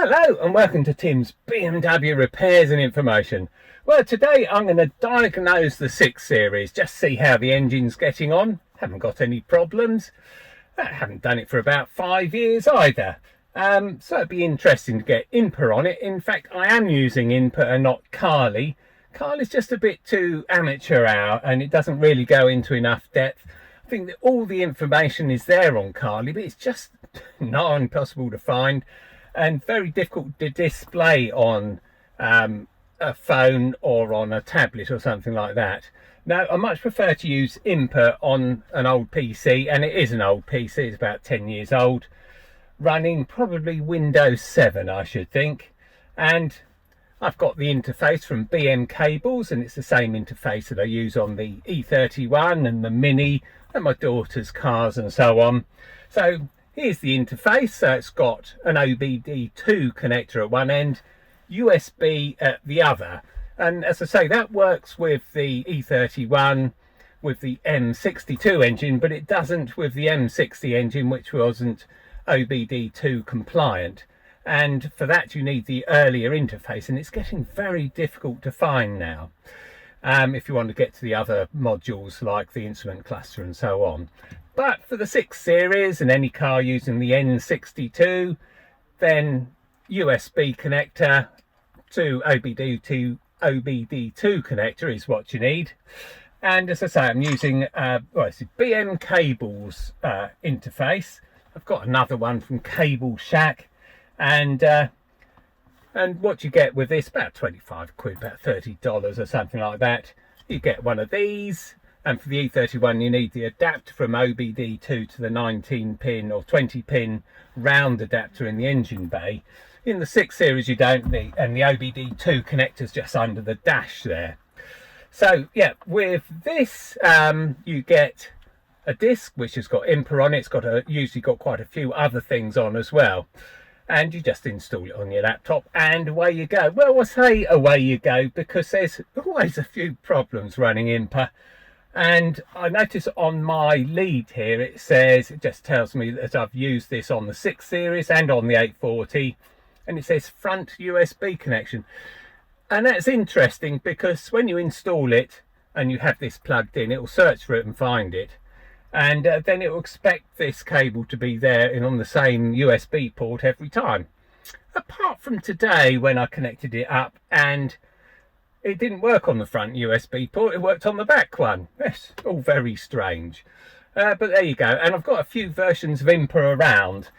Hello and welcome to Tim's BMW repairs and information. Well, today I'm going to diagnose the 6 Series, just see how the engine's getting on. Haven't got any problems. I haven't done it for about 5 years either. So it'd be interesting to get INPA on it. In fact, I am using INPA and not Carly. Carly's just a bit too amateur hour and it doesn't really go into enough depth. I think that all the information is there on Carly, but it's just not impossible to find and very difficult to display on a phone or on a tablet or something like that. Now, I much prefer to use INPA on an old PC, and it is an old PC, it's about 10 years old, running probably Windows 7, I should think. And I've got the interface from BM Cables, and it's the same interface that I use on the E31 and the Mini and my daughter's cars and so on. So here's the interface. So it's got an OBD2 connector at one end, USB at the other. And as I say, that works with the E31 with the N62 engine, but it doesn't with the M60 engine, which wasn't OBD2 compliant. And for that you need the earlier interface, and it's getting very difficult to find now if you want to get to the other modules like the instrument cluster and so on. But for the 6 Series and any car using the N62, then USB connector to OBD2 connector is what you need. And as I say, I'm using it's a BM Cables interface. I've got another one from Cable Shack, and what you get with this, about 25 quid, about $30 or something like that. You get one of these. And for the E31, you need the adapter from OBD2 to the 19-pin or 20-pin round adapter in the engine bay. In the 6 Series, you don't need, and the OBD2 connector's just under the dash there. So, yeah, with this, you get a disc which has got INPA on it. It's got usually got quite a few other things on as well. And you just install it on your laptop, and away you go. Well, I say away you go because there's always a few problems running INPA. And I notice on my lead here, it just tells me that I've used this on the 6 Series and on the 840, and it says front USB connection. And that's interesting because when you install it and you have this plugged in, it will search for it and find it. And then it will expect this cable to be there and on the same USB port every time. Apart from today when I connected it up and it didn't work on the front USB port, it worked on the back one. It's all very strange. But there you go. And I've got a few versions of INPA around.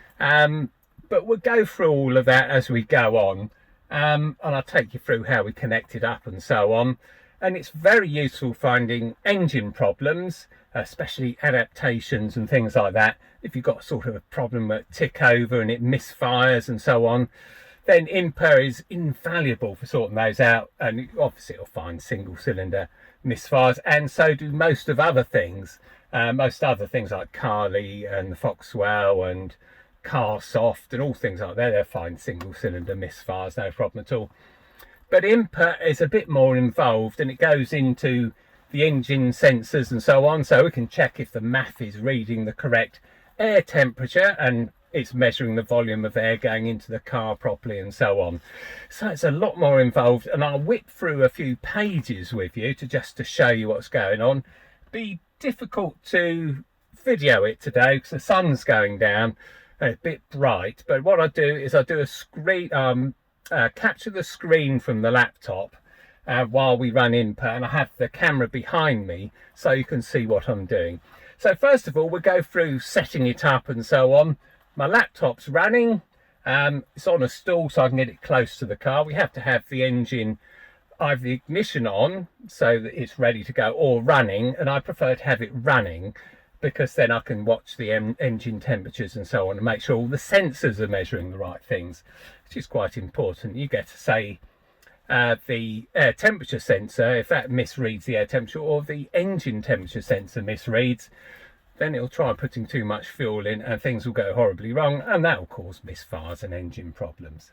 But we'll go through all of that as we go on. And I'll take you through how we connect it up and so on. And it's very useful finding engine problems, especially adaptations and things like that. If you've got sort of a problem at tick over and it misfires and so on, then INPA is infallible for sorting those out, and obviously it'll find single cylinder misfires, and so do most other things like Carly and the Foxwell and Carsoft and all things like that. They'll find single cylinder misfires, no problem at all. But INPA is a bit more involved, and it goes into the engine sensors and so on, so we can check if the MAF is reading the correct air temperature and it's measuring the volume of air going into the car properly and so on. So it's a lot more involved, and I'll whip through a few pages with you to show you what's going on. Be difficult to video it today because the sun's going down and it's a bit bright, but what I do is I do a screen capture the screen from the laptop while we run INPA, and I have the camera behind me so you can see what I'm doing. So first of all, we'll go through setting it up and so on. My laptop's running, it's on a stool so I can get it close to the car. We have to have the engine, either the ignition on so that it's ready to go, or running, and I prefer to have it running because then I can watch the engine temperatures and so on and make sure all the sensors are measuring the right things, which is quite important. You get to say the air temperature sensor, if that misreads the air temperature, or the engine temperature sensor misreads, then it'll try putting too much fuel in and things will go horribly wrong, and that will cause misfires and engine problems.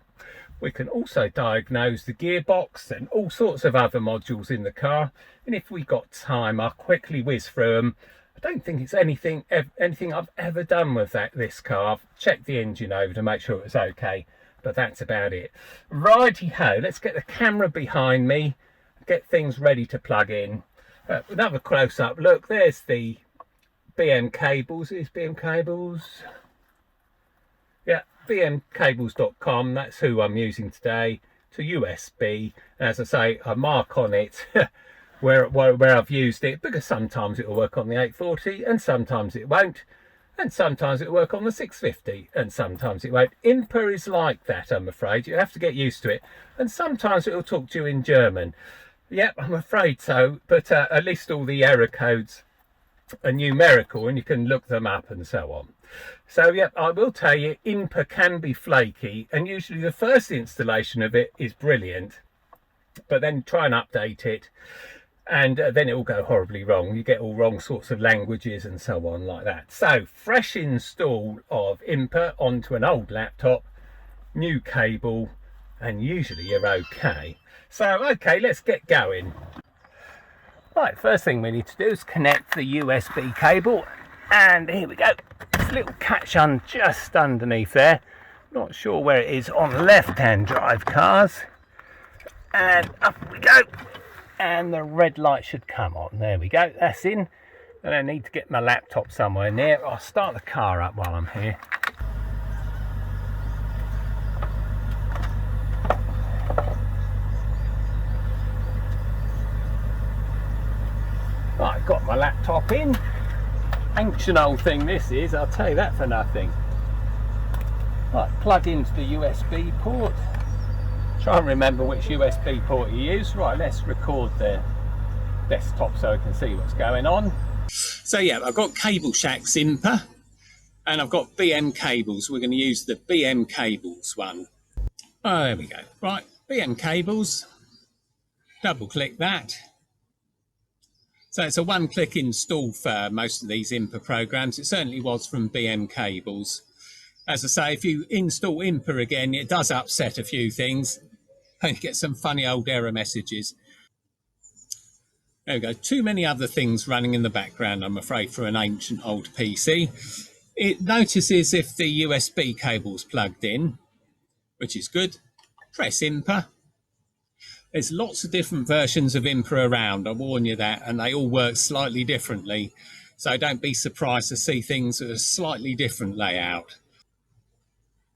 We can also diagnose the gearbox and all sorts of other modules in the car, and if we got time I'll quickly whiz through them. I don't think it's anything I've ever done with this car. I've checked the engine over to make sure it was okay, but that's about it. Righty ho, let's get the camera behind me, get things ready to plug in. Another close-up look. There's the BM cables. Is BM cables? Yeah, bmcables.com. That's who I'm using today. To USB. As I say, I mark on it where I've used it, because sometimes it will work on the 840 and sometimes it won't, and sometimes it will work on the 650 and sometimes it won't. INPA is like that, I'm afraid. You have to get used to it, and sometimes it will talk to you in German. Yep, I'm afraid so, but at least all the error codes are numerical and you can look them up and so on. So yep, I will tell you, INPA can be flaky, and usually the first installation of it is brilliant, but then try and update it, and then it will go horribly wrong. You get all wrong sorts of languages and so on like that. So fresh install of INPA onto an old laptop, new cable, and usually you're okay. So okay, let's get going. Right, first thing we need to do is connect the USB cable, and here we go. There's a little catch on just underneath there. Not sure where it is on left-hand drive cars. And up we go. And the red light should come on. There we go, that's in. And I need to get my laptop somewhere near. I'll start the car up while I'm here. Right, got my laptop in. Ancient old thing this is, I'll tell you that for nothing. Right, plug into the USB port. Try and remember which USB port you use. Right, let's record the desktop so I can see what's going on. So yeah, I've got Cable Shack's INPA, and I've got BM cables. We're going to use the BM cables one. Oh, there we go. Right, BM cables. Double click that. So it's a one-click install for most of these INPA programs. It certainly was from BM cables. As I say, if you install INPA again, it does upset a few things. And you get some funny old error messages. There we go. Too many other things running in the background, I'm afraid, for an ancient old PC. It notices if the USB cable's plugged in, which is good. Press INPA. There's lots of different versions of INPA around, I warn you that, and they all work slightly differently. So don't be surprised to see things with a slightly different layout.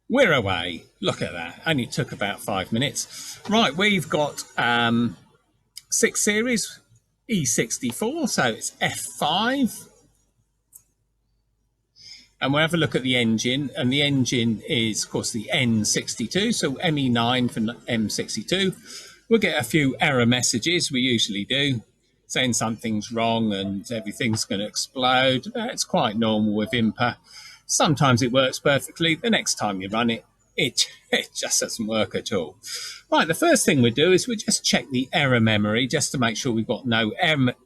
We're away. Look at that. Only took about 5 minutes. Right, we've got 6 series, E64, so it's F5. And we'll have a look at the engine, and the engine is, of course, the N62, so ME9 for M62. We'll get a few error messages, we usually do, saying something's wrong and everything's going to explode. It's quite normal with INPA. Sometimes it works perfectly. The next time you run it, it just doesn't work at all. Right, the first thing we do is we just check the error memory just to make sure we've got no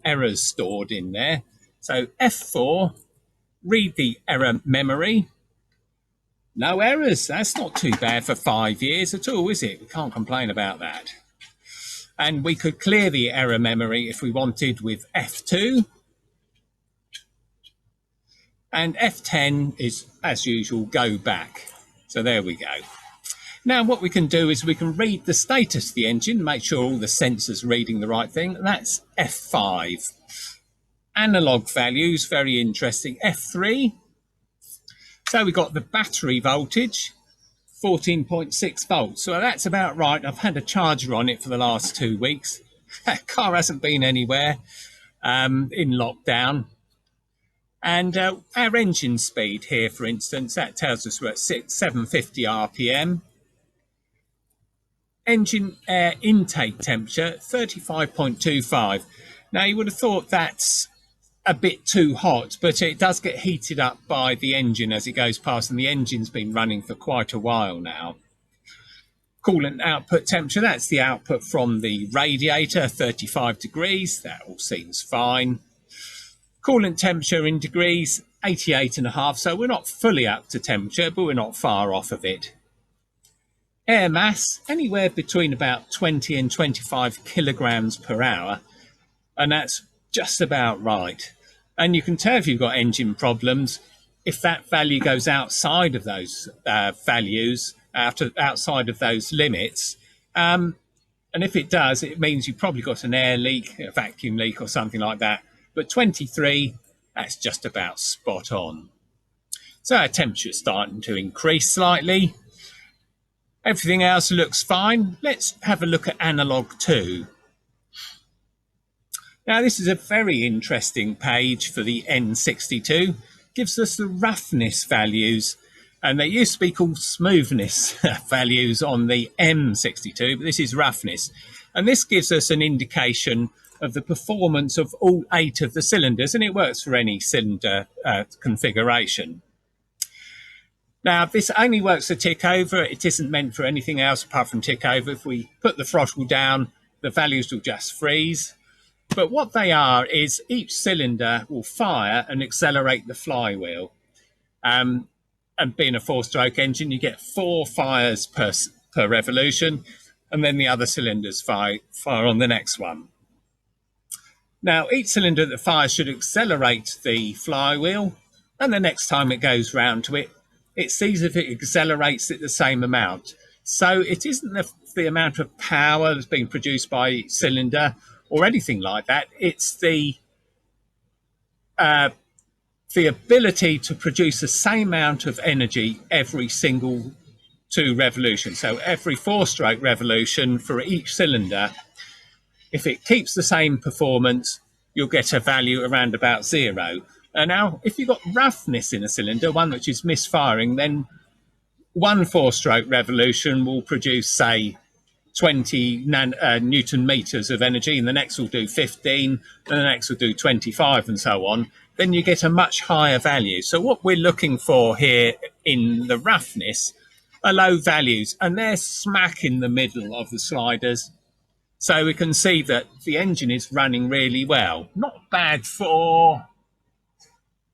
errors stored in there. So F4, read the error memory. No errors. That's not too bad for 5 years at all, is it? We can't complain about that. And we could clear the error memory if we wanted with F2. And F10 is, as usual, go back. So there we go. Now what we can do is we can read the status of the engine, make sure all the sensors are reading the right thing. That's F5. Analog values, very interesting. F3. So we've got the battery voltage, 14.6 volts. So that's about right. I've had a charger on it for the last 2 weeks. That car hasn't been anywhere in lockdown. And our engine speed here, for instance, that tells us we're at 750 RPM. Engine air intake temperature, 35.25. Now, you would have thought that's a bit too hot, but it does get heated up by the engine as it goes past, and the engine's been running for quite a while now. Coolant output temperature, that's the output from the radiator, 35 degrees. That all seems fine. Coolant temperature in degrees, 88.5, so we're not fully up to temperature, but we're not far off of it. Air mass, anywhere between about 20 and 25 kilograms per hour, and that's just about right. And you can tell if you've got engine problems, if that value goes outside of those values, outside of those limits. And if it does, it means you've probably got an air leak, a vacuum leak or something like that. But 23, that's just about spot on. So our temperature's starting to increase slightly. Everything else looks fine. Let's have a look at analog 2. Now this is a very interesting page for the N62. Gives us the roughness values, and they used to be called smoothness values on the M62, but this is roughness. And this gives us an indication of the performance of all 8 of the cylinders, and it works for any cylinder configuration. Now, this only works for tick over. It isn't meant for anything else apart from tick over. If we put the throttle down, the values will just freeze. But what they are is each cylinder will fire and accelerate the flywheel. And being a 4-stroke engine, you get 4 fires per revolution, and then the other cylinders fire on the next one. Now, each cylinder that fires should accelerate the flywheel, and the next time it goes round to it, it sees if it accelerates it the same amount. So it isn't the amount of power that's being produced by each cylinder or anything like that. It's the ability to produce the same amount of energy every single 2 revolutions. So every 4-stroke revolution for each cylinder, if it keeps the same performance, you'll get a value around about 0. And now, if you've got roughness in a cylinder, one which is misfiring, then one 4-stroke revolution will produce, say, 20 Newton meters of energy, and the next will do 15, and the next will do 25, and so on. Then you get a much higher value. So what we're looking for here in the roughness are low values, and they're smack in the middle of the sliders. So we can see that the engine is running really well. Not bad for...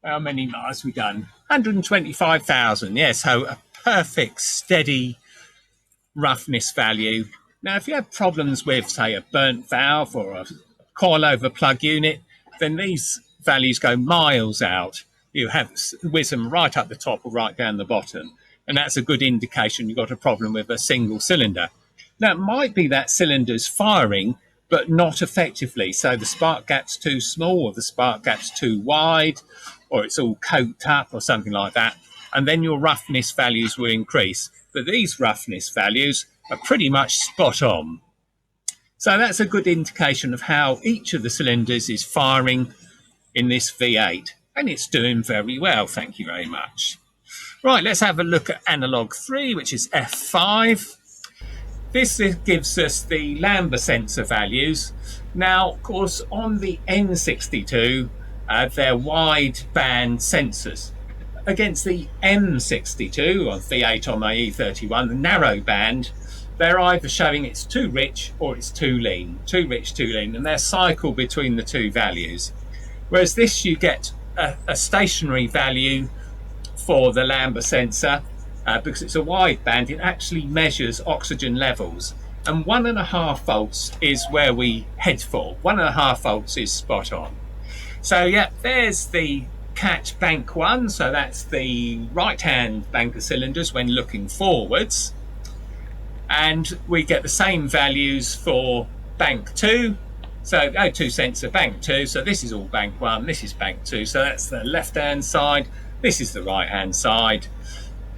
How many miles we done? 125,000. Yeah, so a perfect, steady roughness value. Now, if you have problems with, say, a burnt valve or a coilover plug unit, then these values go miles out. You have WISM right up the top or right down the bottom. And that's a good indication you've got a problem with a single cylinder. Now, it might be that cylinder's firing, but not effectively. So the spark gap's too small, or the spark gap's too wide, or it's all coked up or something like that. And then your roughness values will increase. But these roughness values are pretty much spot on. So that's a good indication of how each of the cylinders is firing in this V8. And it's doing very well, thank you very much. Right, let's have a look at analog 3, which is F5. This gives us the Lambda sensor values. Now, of course, on the N62, they're wide band sensors. Against the M62 or V8 on my E31, the narrow band, they're either showing it's too rich or it's too lean, too rich, too lean, and they're cycle between the 2 values. Whereas this, you get a stationary value for the Lambda sensor, because it's a wide band. It actually measures oxygen levels, and 1.5 volts is where we head for. 1.5 volts is spot on. So yeah, there's the catch bank 1, so that's the right hand bank of cylinders when looking forwards, and we get the same values for bank 2. So O2 sensor bank 2, so this is all bank 1, this is bank 2, so that's the left hand side, this is the right hand side,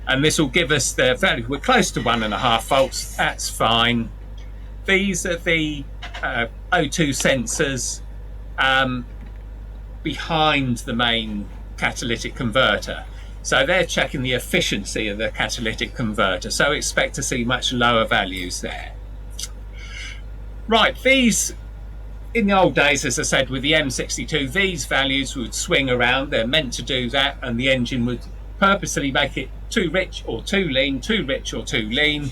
and this will give us the value. We're close to 1.5 volts, that's fine. These are the O2 sensors behind the main catalytic converter. So they're checking the efficiency of the catalytic converter. So expect to see much lower values there. Right, these, in the old days, as I said, with the M62, these values would swing around. They're meant to do that, and the engine would purposely make it too rich or too lean, too rich or too lean,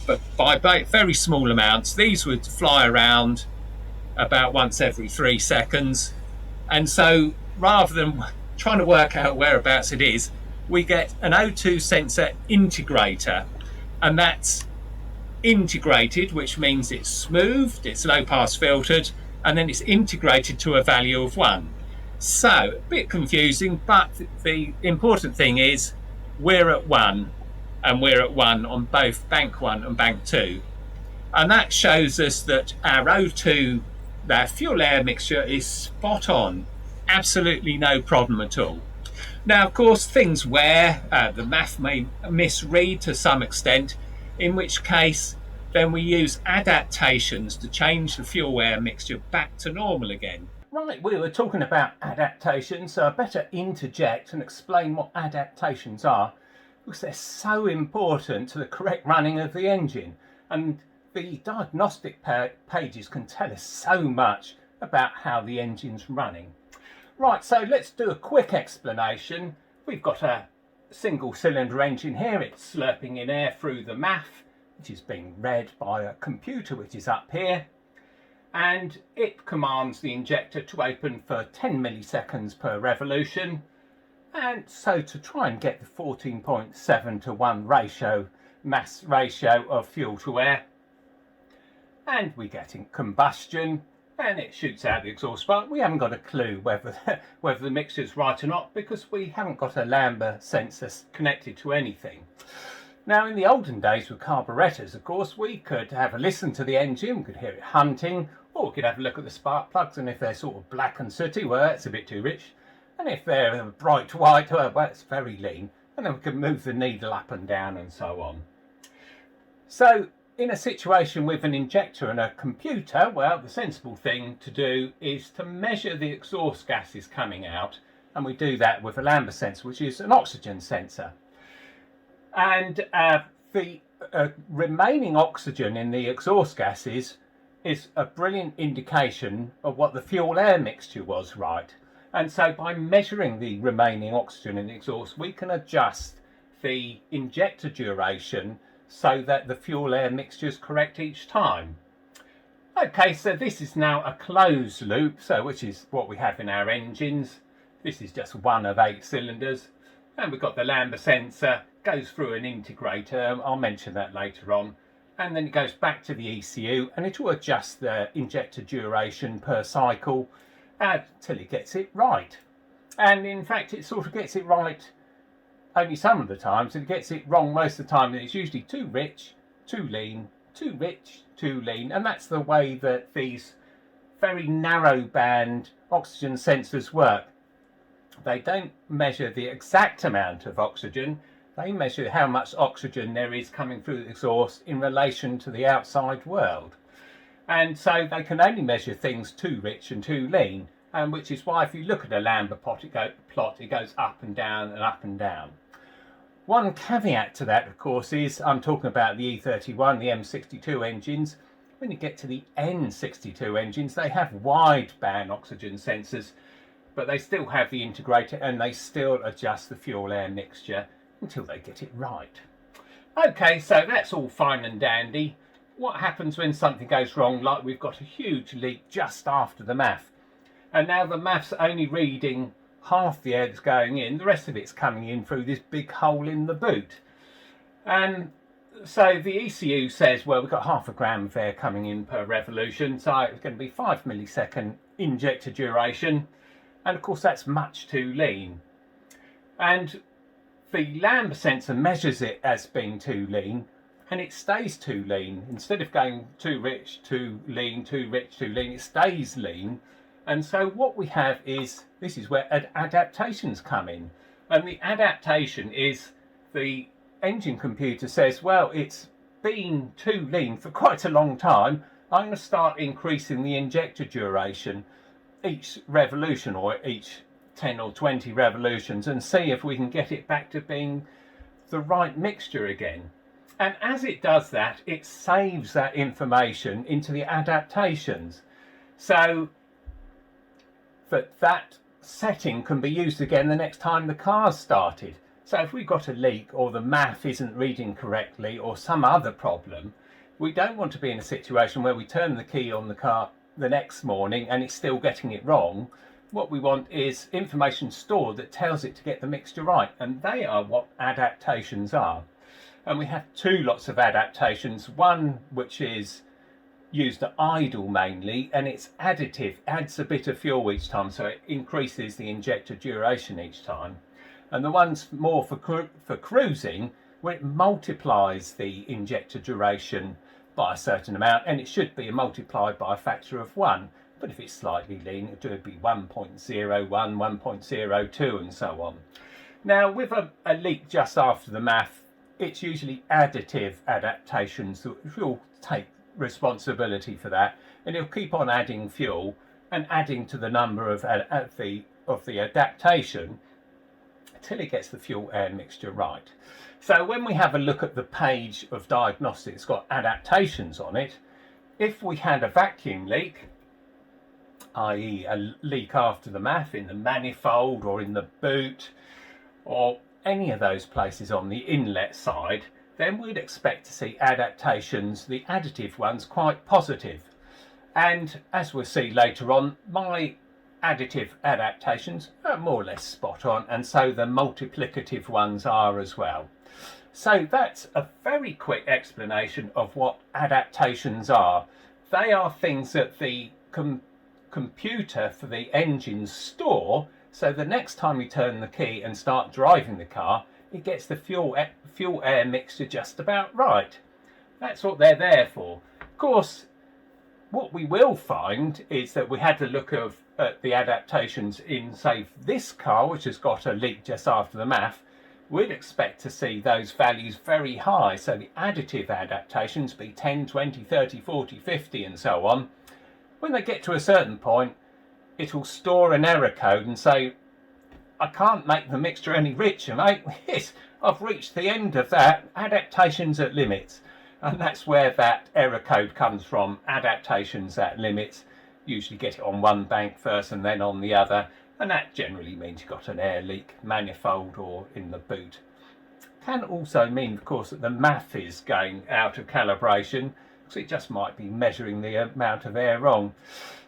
but by very small amounts. These would fly around about once every 3 seconds. And so rather than trying to work out whereabouts it is, we get an O2 sensor integrator, and that's integrated, which means it's smoothed, it's low pass filtered, and then it's integrated to a value of 1. So a bit confusing, but the important thing is we're at 1. and we're at 1 on both bank 1 and bank 2. And that shows us that our O2, that fuel air mixture, is spot on. Absolutely no problem at all. Now, of course, things wear, the math may misread to some extent, in which case then we use adaptations to change the fuel air mixture back to normal again. Right, we were talking about adaptations, so I better interject and explain what adaptations are, because they're so important to the correct running of the engine. And the diagnostic pages can tell us so much about how the engine's running. Right, so let's do a quick explanation. We've got a single cylinder engine here. It's slurping in air through the MAF, which is being read by a computer, which is up here. And it commands the injector to open for 10 milliseconds per revolution. And so to try and get the 14.7 to 1 ratio, mass ratio of fuel to air, and we're getting combustion, and it shoots out the exhaust pipe. We haven't got a clue whether the mixture's right or not, because we haven't got a Lambda sensor connected to anything. Now, in the olden days with carburetors, of course, we could have a listen to the engine, we could hear it hunting, or we could have a look at the spark plugs, and if they're sort of black and sooty, well, that's a bit too rich. And if they're bright white, well, that's very lean. And then we can move the needle up and down and so on. So, in a situation with an injector and a computer, well, the sensible thing to do is to measure the exhaust gases coming out, and we do that with a Lambda sensor, which is an oxygen sensor. And the remaining oxygen in the exhaust gases is a brilliant indication of what the fuel air mixture was right. And so by measuring the remaining oxygen in the exhaust, we can adjust the injector duration so that the fuel air mixture is correct each time. Okay, so this is now a closed loop, so which is what we have in our engines. This is just one of 8 cylinders, and we've got the Lambda sensor, goes through an integrator, I'll mention that later on, and then it goes back to the ECU, and it will adjust the injector duration per cycle until it gets it right. And in fact, it sort of gets it right only some of the times, and it gets it wrong most of the time. It's usually too rich, too lean, too rich, too lean, and that's the way that these very narrow band oxygen sensors work. They don't measure the exact amount of oxygen, they measure how much oxygen there is coming through the exhaust in relation to the outside world. And so they can only measure things too rich and too lean, and which is why if you look at a Lambda plot, it goes up and down and up and down. One caveat to that, of course, is I'm talking about the E31, the M62 engines. When you get to the N62 engines, they have wide band oxygen sensors, but they still have the integrator and they still adjust the fuel air mixture until they get it right. Okay, so that's all fine and dandy. What happens when something goes wrong, like we've got a huge leak just after the MAF, and now the MAF's only reading half the air that's going in, the rest of it's coming in through this big hole in the boot. And so the ECU says, well, we've got 0.5 gram of air coming in per revolution, so it's going to be 5 millisecond injector duration, and of course that's much too lean. And the Lambda sensor measures it as being too lean, and it stays too lean. Instead of going too rich, too lean, too rich, too lean, it stays lean. And so what we have is, this is where adaptations come in. And the adaptation is the engine computer says, well, it's been too lean for quite a long time. I'm going to start increasing the injector duration each revolution, or each 10 or 20 revolutions, and see if we can get it back to being the right mixture again. And as it does that, it saves that information into the adaptations. So that setting can be used again the next time the car's started. So if we've got a leak, or the MAF isn't reading correctly, or some other problem, we don't want to be in a situation where we turn the key on the car the next morning and it's still getting it wrong. What we want is information stored that tells it to get the mixture right, and they are what adaptations are. And we have 2 lots of adaptations, one which is used at idle mainly, and it's additive, adds a bit of fuel each time, so it increases the injector duration each time. And the ones more for cruising, where it multiplies the injector duration by a certain amount, and it should be multiplied by a factor of 1. But if it's slightly lean, it would be 1.01, 1.02 and so on. Now with a leak just after the MAF, it's usually additive adaptations that will take responsibility for that, and it'll keep on adding fuel and adding to the number of the adaptation until it gets the fuel air mixture right. So when we have a look at the page of Diagnostics, it's got adaptations on it. If we had a vacuum leak, i.e. a leak after the MAF in the manifold or in the boot or any of those places on the inlet side, then we'd expect to see adaptations, the additive ones, quite positive. And as we'll see later on, my additive adaptations are more or less spot on, and so the multiplicative ones are as well. So that's a very quick explanation of what adaptations are. They are things that the computer for the engines store, so the next time you turn the key and start driving the car, it gets the fuel air mixture just about right. That's what they're there for. Of course, what we will find is that we had to look at the adaptations in, say, this car, which has got a leak just after the MAF. We'd expect to see those values very high, so the additive adaptations be 10, 20, 30, 40, 50 and so on. When they get to a certain point, it will store an error code and say, I can't make the mixture any richer, mate. Yes, I've reached the end of that. Adaptations at limits. And that's where that error code comes from. Adaptations at limits. Usually get it on one bank first and then on the other. And that generally means you've got an air leak, manifold or in the boot. Can also mean, of course, that the MAF is going out of calibration, because it just might be measuring the amount of air wrong.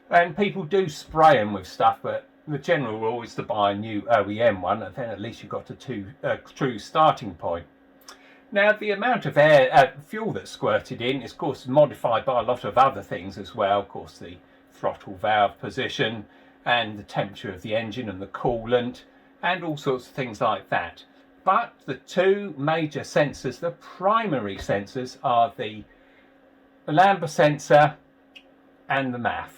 And people do spray them with stuff, but the general rule is to buy a new OEM one, and then at least you've got a true starting point. Now, the amount of fuel that's squirted in is, of course, modified by a lot of other things as well. Of course, the throttle valve position and the temperature of the engine and the coolant and all sorts of things like that. But the two major sensors, the primary sensors, are the Lambda sensor and the MAF.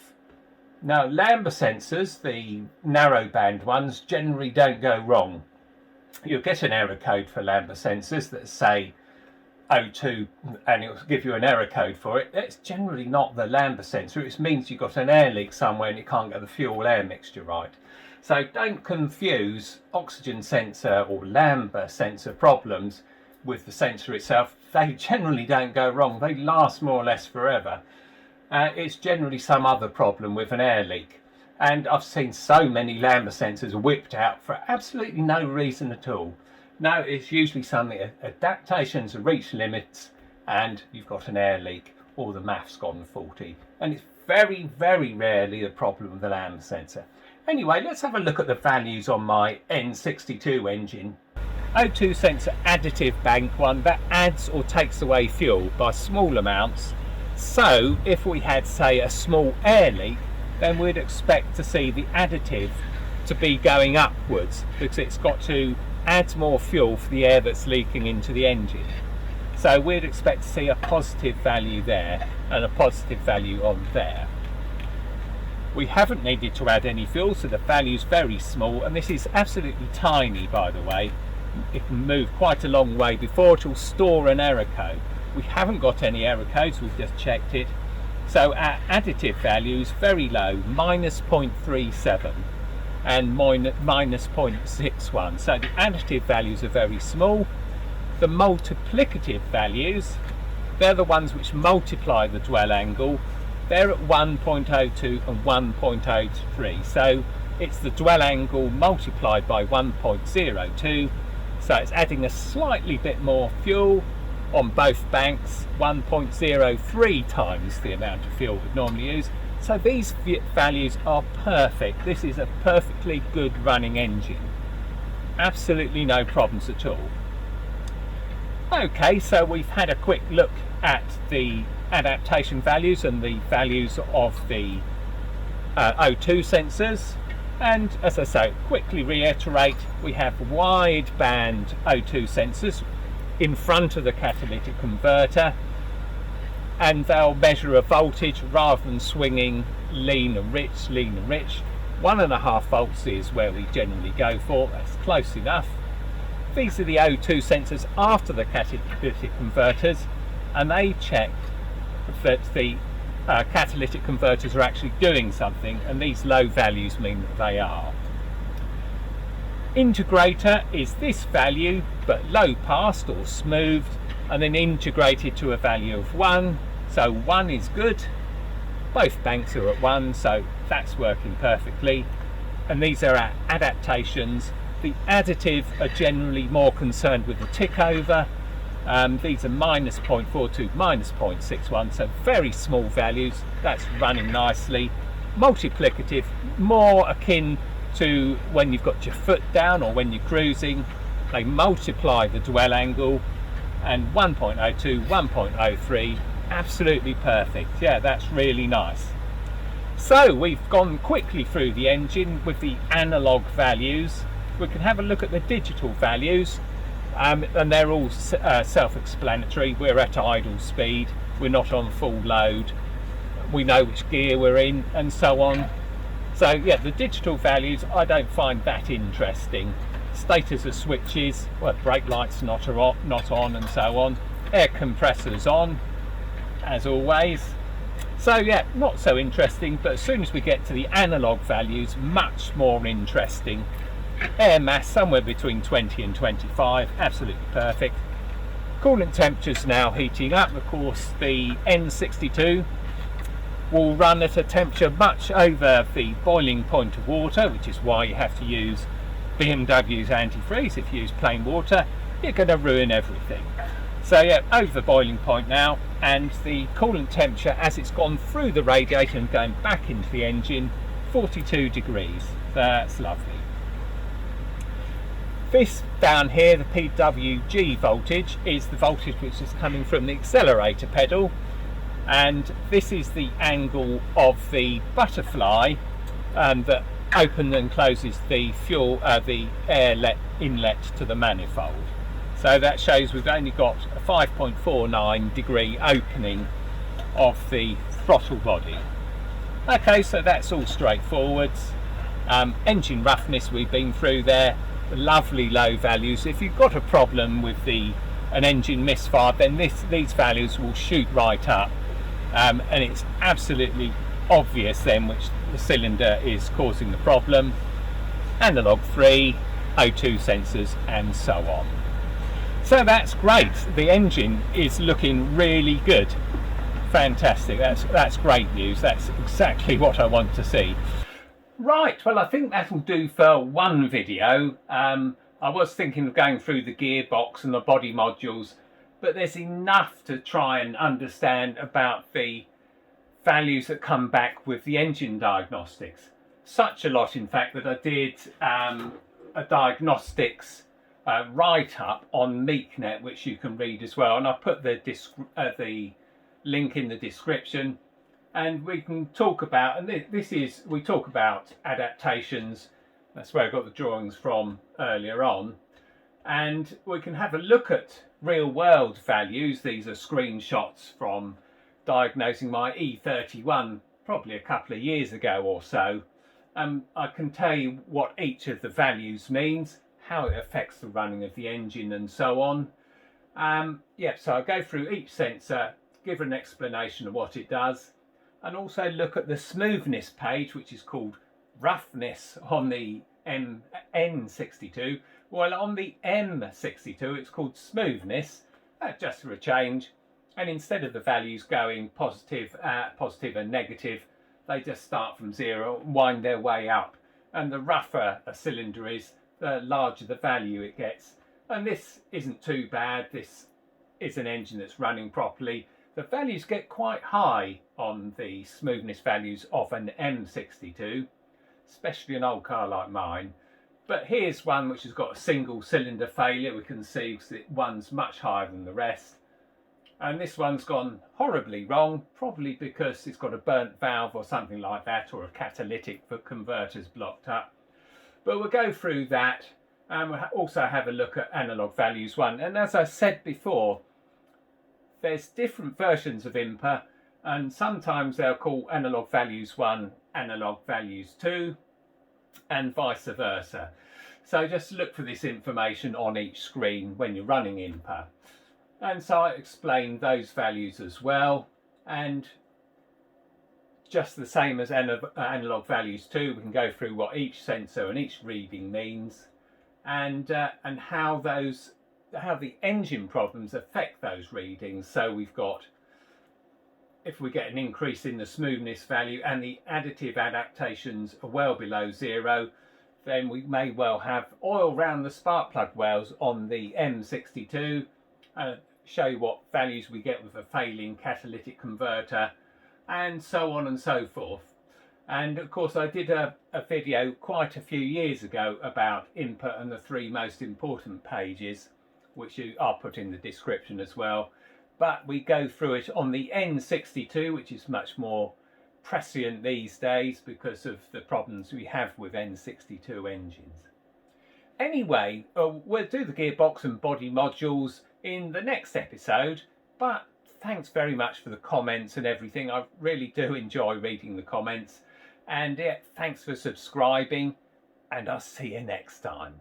Now, Lambda sensors, the narrowband ones, generally don't go wrong. You'll get an error code for Lambda sensors that say 02 and it'll give you an error code for it. That's generally not the Lambda sensor. It means you've got an air leak somewhere and you can't get the fuel air mixture right. So don't confuse oxygen sensor or Lambda sensor problems with the sensor itself. They generally don't go wrong. They last more or less forever. It's generally some other problem with an air leak. And I've seen so many Lambda sensors whipped out for absolutely no reason at all. No, it's usually something, adaptations reach limits and you've got an air leak or the MAF's gone faulty. And it's very, very rarely a problem with the Lambda sensor. Anyway, let's have a look at the values on my N62 engine. O2 sensor additive bank one that adds or takes away fuel by small amounts. So if we had, say, a small air leak, then we'd expect to see the additive to be going upwards because it's got to add more fuel for the air that's leaking into the engine. So we'd expect to see a positive value there and a positive value on there. We haven't needed to add any fuel, so the value's very small, and this is absolutely tiny, by the way. It can move quite a long way before it will store an error code. We haven't got any error codes, we've just checked it. So our additive value is very low, minus 0.37 and minus 0.61. So the additive values are very small. The multiplicative values, they're the ones which multiply the dwell angle. They're at 1.02 and 1.03. So it's the dwell angle multiplied by 1.02. So it's adding a slightly bit more fuel on both banks, 1.03 times the amount of fuel we'd normally use. So these values are perfect. This is a perfectly good running engine. Absolutely no problems at all. Okay, so we've had a quick look at the adaptation values and the values of the O2 sensors. And as I say, quickly reiterate, we have wide band O2 sensors in front of the catalytic converter, and they'll measure a voltage rather than swinging lean and rich. 1.5 volts is where we generally go for. That's close enough. These are the O2 sensors after the catalytic converters, and they check that the catalytic converters are actually doing something, and these low values mean that they are. Integrator is this value, but low passed or smoothed, and then integrated to a value of 1. So 1 is good. Both banks are at 1, so that's working perfectly. And these are our adaptations. The additive are generally more concerned with the tick over. These are -0.42, -0.61, so very small values. That's running nicely. Multiplicative, more akin to when you've got your foot down or when you're cruising. They multiply the dwell angle, and 1.02, 1.03, absolutely perfect. Yeah, that's really nice. So we've gone quickly through the engine with the analog values. We can have a look at the digital values, and they're all self-explanatory. We're at idle speed, we're not on full load, we know which gear we're in, and so on. So yeah, the digital values I don't find that interesting. Status of switches, well, brake lights not on, and so on. Air compressors on, as always. So yeah, not so interesting, but as soon as we get to the analog values, much more interesting. Air mass somewhere between 20 and 25, absolutely perfect. Coolant temperatures now heating up. Of course, the N62 will run at a temperature much over the boiling point of water, which is why you have to use BMW's antifreeze. If you use plain water, you're going to ruin everything. So yeah, over the boiling point now, and the coolant temperature as it's gone through the radiator and going back into the engine, 42 degrees. That's lovely. This down here, the PWG voltage, is the voltage which is coming from the accelerator pedal, and this is the angle of the butterfly that opens and closes the fuel, the air inlet to the manifold. So that shows we've only got a 5.49 degree opening of the throttle body. Okay, so that's all straightforward. Engine roughness we've been through there. Lovely low values. If you've got a problem with an engine misfire, then these values will shoot right up, and it's absolutely obvious then which the cylinder is causing the problem. Analog 3, O2 sensors, and so on. So that's great. The engine is looking really good. Fantastic. That's great news. That's exactly what I want to see. Right, well, I think that'll do for one video. I was thinking of going through the gearbox and the body modules, but there's enough to try and understand about the values that come back with the engine diagnostics. Such a lot, in fact, that I did a diagnostics write-up on MeekNet, which you can read as well, and I put the link in the description. And we can talk about, and we talk about adaptations. That's where I got the drawings from earlier on. And we can have a look at real world values. These are screenshots from diagnosing my E31 probably a couple of years ago or so. I can tell you what each of the values means, how it affects the running of the engine, and so on. Yeah, so I go through each sensor, give an explanation of what it does, and also look at the smoothness page, which is called roughness on the N62. Well, on the M62 it's called smoothness, just for a change. And instead of the values going positive and negative, they just start from 0 and wind their way up. And the rougher a cylinder is, the larger the value it gets. And this isn't too bad. This is an engine that's running properly. The values get quite high on the smoothness values of an M62, especially an old car like mine. But here's one which has got a single cylinder failure. We can see one's much higher than the rest. And this one's gone horribly wrong, probably because it's got a burnt valve or something like that, or a catalytic converter's blocked up. But we'll go through that, And we'll also have a look at analog values 1. And as I said before, there's different versions of INPA, and sometimes they'll call analog values 1 analog values 2 and vice versa. So just look for this information on each screen when you're running INPA. And so I explained those values as well, and just the same as analog values 2, we can go through what each sensor and each reading means, and how the engine problems affect those readings. So we've got, if we get an increase in the smoothness value and the additive adaptations are well below 0, then we may well have oil around the spark plug wells on the N62. Show you what values we get with a failing catalytic converter, and so on and so forth. And of course I did a video quite a few years ago about INPA and the 3 most important pages, which I'll put in the description as well. But we go through it on the N62, which is much more prescient these days because of the problems we have with N62 engines. Anyway, we'll do the gearbox and body modules in the next episode, but thanks very much for the comments and everything. I really do enjoy reading the comments, and thanks for subscribing, and I'll see you next time.